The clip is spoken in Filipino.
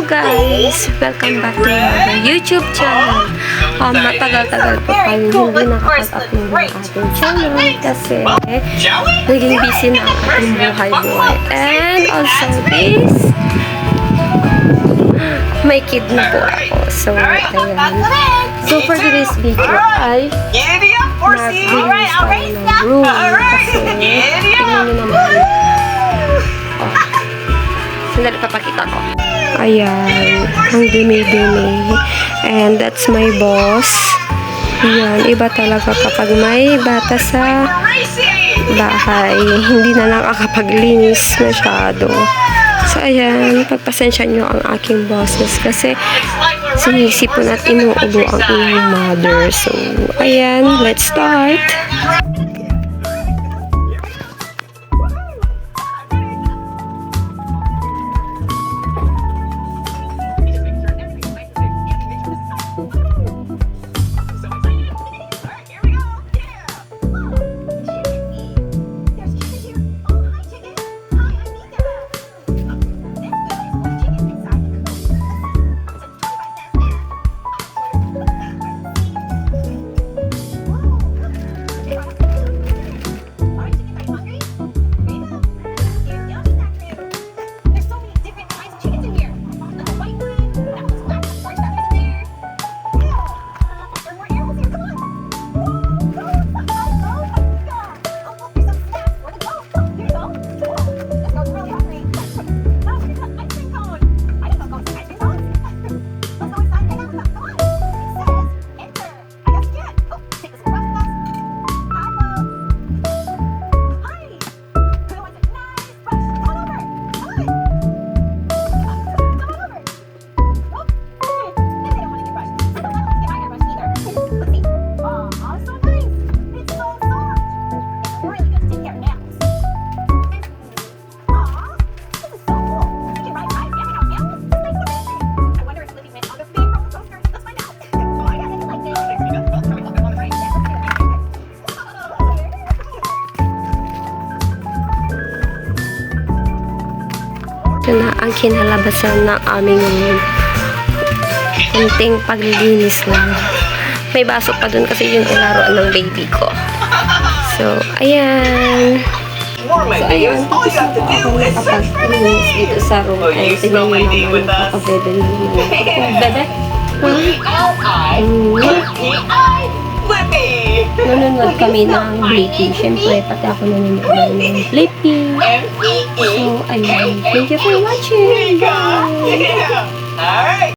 guys! Welcome back to my YouTube channel. Matagal-tagal po tayo hindi nakapag-upload ng ating channel kasi naging busy na ang ating buhay-buhay. And also this, may kid na po ako. So, ayan. So, for today's video ay mag-release tayo ng room kasi tingnan nyo naman. Sandali, papakita ko. Ayan, ang dumi-dumi. And that's my boss. Ayan, iba talaga kapag may bata sa bahay. Hindi na nakakapaglinis masyado. So, ayan, pagpasensya nyo ang aking bosses kasi sinisipon at inuubo ang inyong mother. So, ayan, let's start. Ito na ang kinalabasan ng aming kunting paglilinis lang. May baso pa dun kasi yung laruan ng baby ko. So, ayan. So, ayan. Tapos na po ako nakapag-linis dito sa room. Ay, tignan mo naman nakapag-bebe nilinis. Bebe? Nanonood kami ng Blippi. Siyempre, pati ako nanonood ng Blippi. So, ayun. Thank you for watching. Bye!